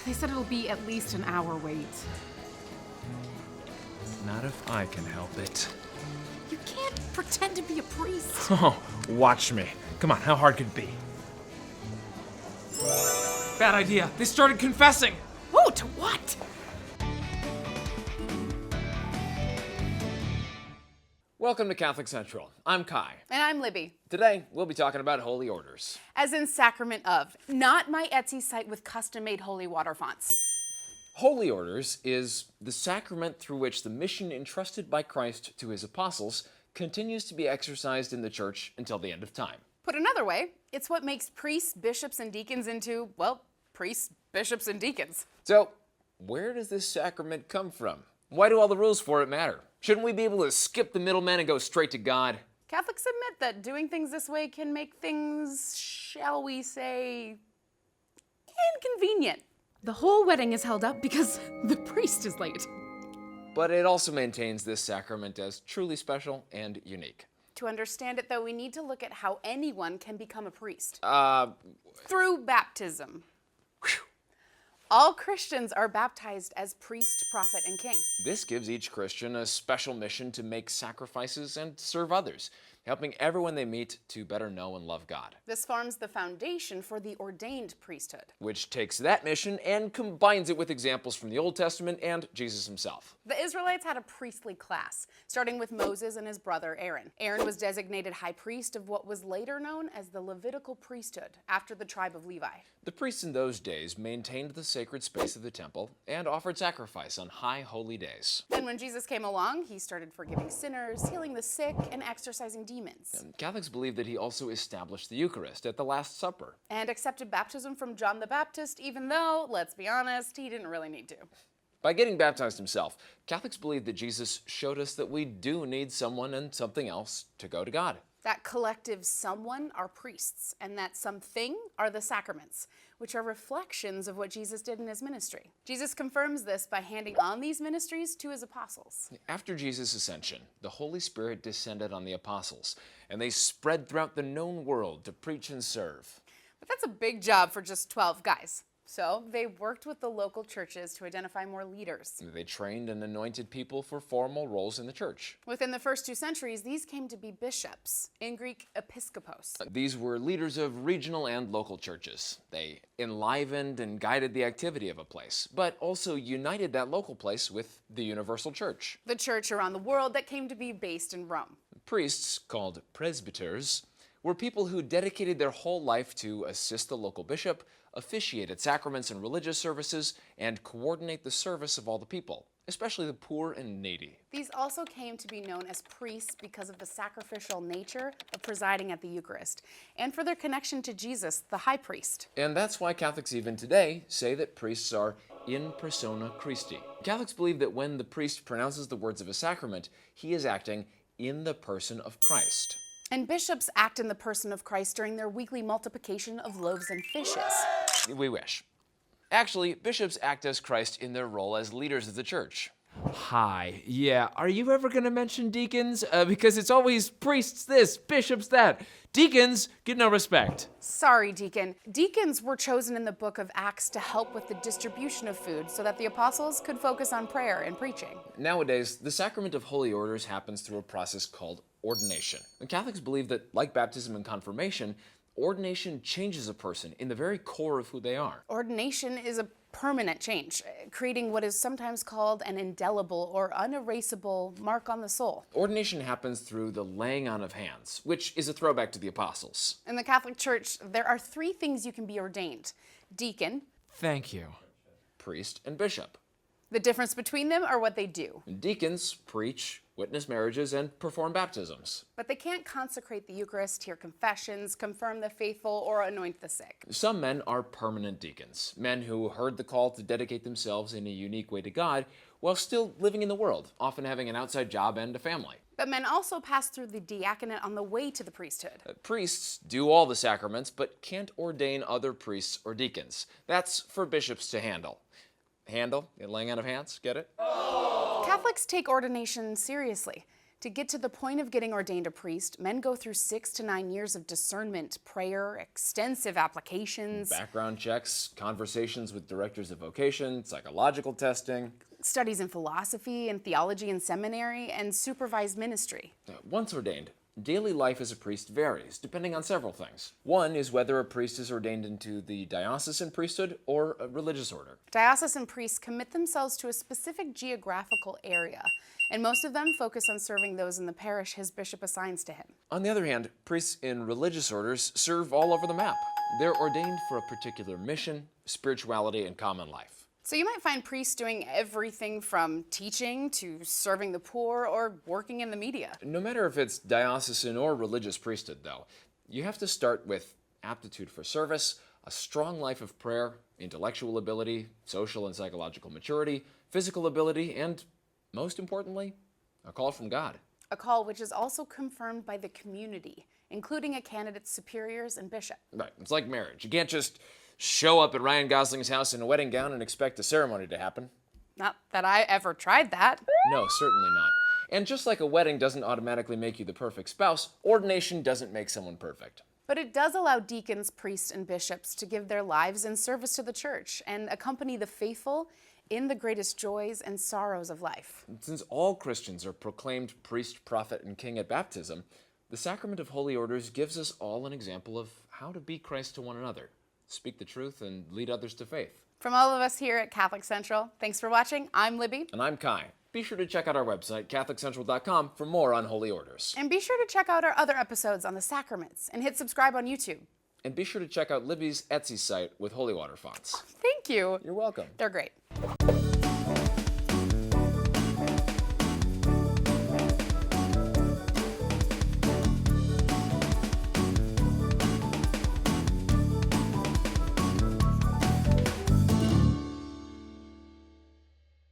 They said it'll be at least an hour wait. Not if I can help it. You can't pretend to be a priest. Oh, watch me. Come on, how hard could it be? Bad idea. They started confessing. Whoa, to what? Welcome to Catholic Central. I'm Kai. And I'm Libby. Today, we'll be talking about holy orders. As in sacrament of, not my Etsy site with custom-made holy water fonts. Holy orders is the sacrament through which the mission entrusted by Christ to his apostles continues to be exercised in the church until the end of time. Put another way, it's what makes priests, bishops, and deacons into, well, priests, bishops, and deacons. So, where does this sacrament come from? Why do all the rules for it matter? Shouldn't we be able to skip the middleman and go straight to God? Catholics admit that doing things this way can make things, shall we say, inconvenient. The whole wedding is held up because the priest is late. But it also maintains this sacrament as truly special and unique. To understand it, though, we need to look at how anyone can become a priest. Uh, Through baptism. All Christians are baptized as priest, prophet, and king. This gives each Christian a special mission to make sacrifices and serve others, helping everyone they meet to better know and love God. This forms the foundation for the ordained priesthood. Which takes that mission and combines it with examples from the Old Testament and Jesus himself. The Israelites had a priestly class, starting with Moses and his brother Aaron. Aaron was designated high priest of what was later known as the Levitical priesthood, after the tribe of Levi. The priests in those days maintained the sacred space of the temple and offered sacrifice on high holy days. Then when Jesus came along, he started forgiving sinners, healing the sick, and exorcising demons. And Catholics believe that he also established the Eucharist at the Last Supper. And accepted baptism from John the Baptist, even though, let's be honest, he didn't really need to. By getting baptized himself, Catholics believe that Jesus showed us that we do need someone and something else to go to God. That collective someone are priests, and that something are the sacraments, which are reflections of what Jesus did in his ministry. Jesus confirms this by handing on these ministries to his apostles. After Jesus' ascension, the Holy Spirit descended on the apostles, and they spread throughout the known world to preach and serve. But that's a big job for just 12 guys. So they worked with the local churches to identify more leaders. They trained and anointed people for formal roles in the church. Within the first 2 centuries, these came to be bishops, in Greek episkopos. These were leaders of regional and local churches. They enlivened and guided the activity of a place, but also united that local place with the universal church. The church around the world that came to be based in Rome. Priests, called presbyters, were people who dedicated their whole life to assist the local bishop, officiate at sacraments and religious services, and coordinate the service of all the people, especially the poor and needy. These also came to be known as priests because of the sacrificial nature of presiding at the Eucharist, and for their connection to Jesus, the high priest. And that's why Catholics even today say that priests are in persona Christi. Catholics believe that when the priest pronounces the words of a sacrament, he is acting in the person of Christ. And bishops act in the person of Christ during their weekly multiplication of loaves and fishes. We wish. Actually, bishops act as Christ in their role as leaders of the church. Hi. Yeah, are you ever going to mention deacons? Because it's always priests this, bishops that. Deacons get no respect. Sorry, deacon. Deacons were chosen in the book of Acts to help with the distribution of food so that the apostles could focus on prayer and preaching. Nowadays, the sacrament of holy orders happens through a process called ordination. And Catholics believe that, like baptism and confirmation, ordination changes a person in the very core of who they are. Ordination is a permanent change, creating what is sometimes called an indelible or unerasable mark on the soul. Ordination happens through the laying on of hands, which is a throwback to the apostles. In the Catholic Church, there are 3 things you can be ordained: deacon. Thank you. Priest and bishop. The difference between them are what they do. Deacons preach, witness marriages, and perform baptisms. But they can't consecrate the Eucharist, hear confessions, confirm the faithful, or anoint the sick. Some men are permanent deacons, men who heard the call to dedicate themselves in a unique way to God while still living in the world, often having an outside job and a family. But men also pass through the diaconate on the way to the priesthood. Priests do all the sacraments, but can't ordain other priests or deacons. That's for bishops to handle. Handle? Laying out of hands? Get it? Catholics take ordination seriously. To get to the point of getting ordained a priest, men go through 6 to 9 years of discernment, prayer, extensive applications, Background checks, conversations with directors of vocation, psychological testing. studies in philosophy and theology in seminary, and supervised ministry. Once ordained, daily life as a priest varies, depending on several things. One is whether a priest is ordained into the diocesan priesthood or a religious order. Diocesan priests commit themselves to a specific geographical area, and most of them focus on serving those in the parish his bishop assigns to him. On the other hand, priests in religious orders serve all over the map. They're ordained for a particular mission, spirituality, and common life. So you might find priests doing everything from teaching to serving the poor or working in the media. No matter if it's diocesan or religious priesthood, though, you have to start with aptitude for service, a strong life of prayer, intellectual ability, social and psychological maturity, physical ability, and, most importantly, a call from God. A call which is also confirmed by the community, including a candidate's superiors and bishop. Right, it's like marriage. You can't just show up at Ryan Gosling's house in a wedding gown and expect a ceremony to happen. Not that I ever tried that. No, certainly not. And just like a wedding doesn't automatically make you the perfect spouse, ordination doesn't make someone perfect. But it does allow deacons, priests, and bishops to give their lives in service to the church and accompany the faithful in the greatest joys and sorrows of life. Since all Christians are proclaimed priest, prophet, and king at baptism, the sacrament of holy orders gives us all an example of how to be Christ to one another, speak the truth, and lead others to faith. From all of us here at Catholic Central, thanks for watching. I'm Libby. And I'm Kai. Be sure to check out our website, CatholicCentral.com, for more on holy orders. And be sure to check out our other episodes on the sacraments and hit subscribe on YouTube. And be sure to check out Libby's Etsy site with holy water fonts. Thank you. You're welcome. They're great.